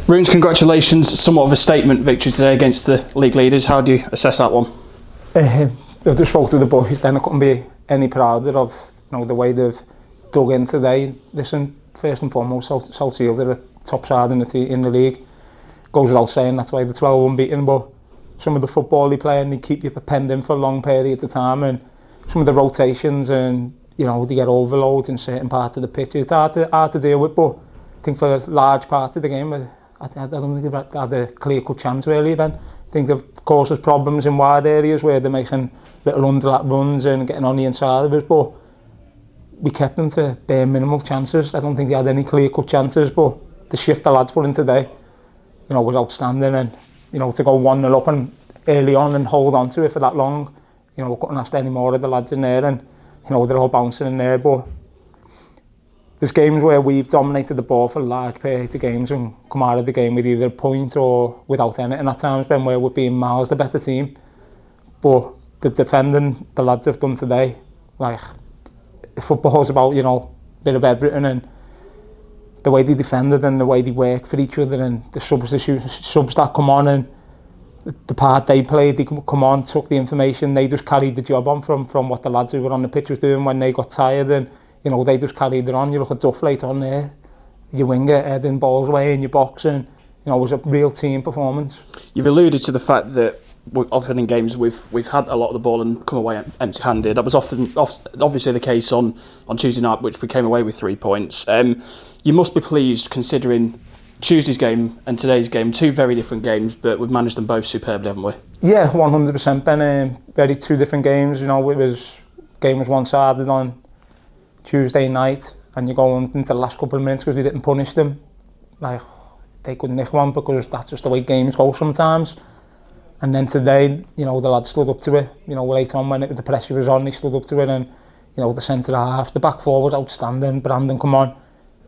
Runes, congratulations. Somewhat of a statement victory today against the league leaders. How do you assess that one? I've just spoke to the boys, then I couldn't be any prouder of the way they've dug in today. Listen, first and foremost, Southfield are a top side in the league. Goes without saying, that's why they're 12 unbeaten, but some of the football they play and they keep you penned in for a long period of time, and some of the rotations and they get overloads in certain parts of the pitch. It's hard to deal with, but I think for a large part of the game, I don't think they've had a clear-cut chance really then. I think they've caused us problems in wide areas where they're making little underlap runs and getting on the inside of us, but we kept them to bare minimal chances. I don't think they had any clear-cut chances, but the shift the lads put in today, was outstanding, and to go 1-0 up and early on and hold on to it for that long, we couldn't ask any more of the lads in there, and they're all bouncing in there. But there's games where we've dominated the ball for large periods of games and come out of the game with either a point or without anything at times, when where we've been miles the better team. But the defending the lads have done today, like, football's about a bit of everything, and the way they defended and the way they work for each other, and the subs that come on and the part they played, they come on, took the information, they just carried the job on from what the lads who were on the pitch was doing when they got tired, and they just carried it on. You look at Duff later on there, your winger heading balls away in your box, and it was a real team performance. You've alluded to the fact that often in games we've had a lot of the ball and come away empty-handed. That was obviously the case on Tuesday night, which we came away with 3 points. You must be pleased considering Tuesday's game and today's game, two very different games, but we've managed them both superbly, haven't we? Yeah, 100%, Ben. Very two different games. Game was one-sided on Tuesday night, and you go into the last couple of minutes because we didn't punish them. Like, they couldn't nick one because that's just the way games go sometimes. And then today, the lads stood up to it. Late on when the pressure was on, they stood up to it, and the centre half, the back four was outstanding. Brandon, come on,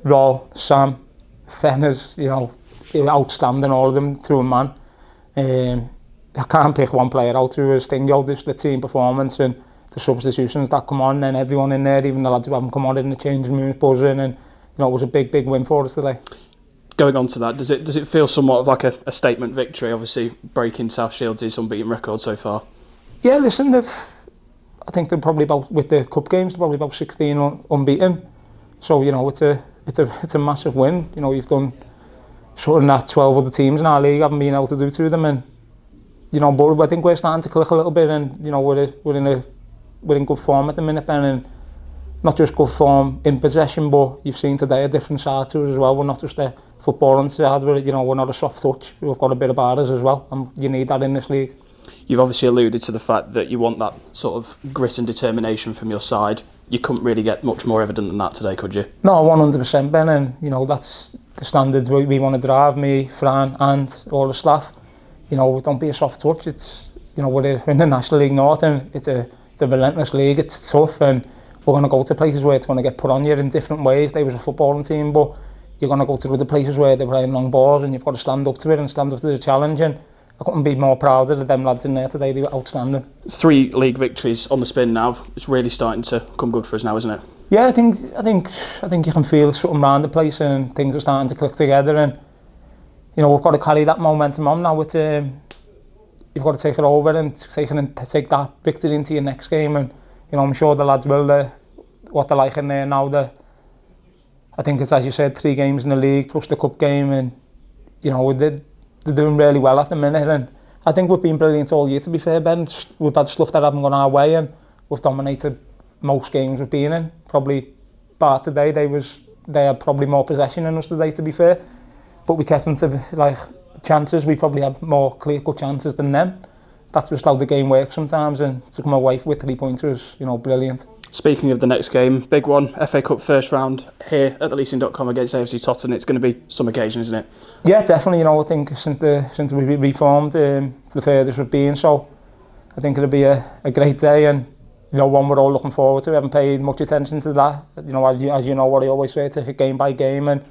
Roll, Sam, Fenners, they were outstanding, all of them, to a man. I can't pick one player out who was stingy. Just the team performance and the substitutions that come on, and everyone in there, even the lads who haven't come on in the changing rooms buzzing, and it was a big win for us today. Going on to that, does it feel somewhat of like a statement victory, obviously breaking South Shields' unbeaten record so far? Yeah, listen, I think they're probably with the cup games, they're probably about 16 unbeaten. So, it's a massive win. You've done something that 12 other teams in our league haven't been able to do to them, and but I think we're starting to click a little bit, and we're in good form at the minute, Ben, and not just good form in possession, but you've seen today a different side to us as well. We're not just a footballing side, we're not a soft touch. We've got a bit about us as well, and you need that in this league. You've obviously alluded to the fact that you want that sort of grit and determination from your side. You couldn't really get much more evident than that today, could you? No, 100%, Ben, and that's the standards we want to drive, me, Fran, and all the staff. Don't be a soft touch. It's we're in the National League North, and it's a relentless league. It's tough, and we're going to go to places where it's going to get put on you in different ways. They was a footballing team, but you're going to go to other places where they're playing long balls, and you've got to stand up to it and stand up to the challenge. And I couldn't be more proud of them lads in there today. They were outstanding. 3 league victories on the spin now. It's really starting to come good for us now, isn't it? Yeah, I think you can feel something around the place, and things are starting to click together. And we've got to carry that momentum on now. With you've got to take it over and take that victory into your next game. And I'm sure the lads will. What they're like in there now. I think it's, as you said, 3 games in the league plus the cup game, and they're doing really well at the minute, and I think we've been brilliant all year, to be fair, Ben. We've had stuff that haven't gone our way, and we've dominated most games we've been in. Probably bar today, they had probably more possession than us today, to be fair, but we kept them to chances. We probably had more clear-cut chances than them. That's just how the game works sometimes, and to come away with 3 points was brilliant. Speaking of the next game, big one, FA Cup first round here at the leasing.com against AFC Tottenham. It's going to be some occasion, isn't it? Yeah, definitely. I think since we reformed, it's the furthest we've been. So I think it'll be a great day, and one we're all looking forward to. We haven't paid much attention to that. As you know what I always say, take it game by game, and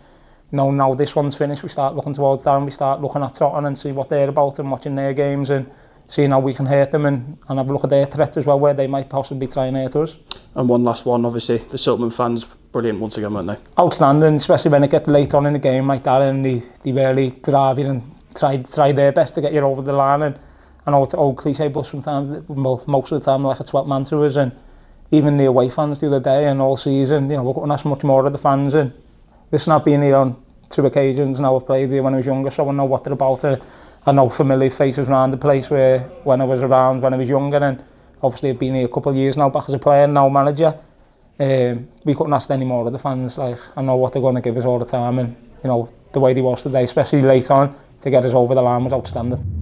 now this one's finished, we start looking towards that, and we start looking at Tottenham and see what they're about and watching their games, and seeing how we can hurt them and have a look at their threats as well, where they might possibly try and hurt us. And one last one, obviously, the Silverman fans, brilliant once again, weren't they? Outstanding, especially when it gets late on in the game like that, and they really drive you and try their best to get you over the line. And I know it's old cliche, but sometimes, most of the time, like a 12-man to us. And even the away fans the other day and all season, we're going to ask much more of the fans. And listen, I've been here on 2 occasions now. I've played here when I was younger, so I know what they're about. I know familiar faces around the place where when I was around when I was younger, and obviously I've been here a couple of years now back as a player and now manager. We couldn't ask any more of the fans. Like, I know what they're going to give us all the time, and the way they was today, especially late on, to get us over the line was outstanding.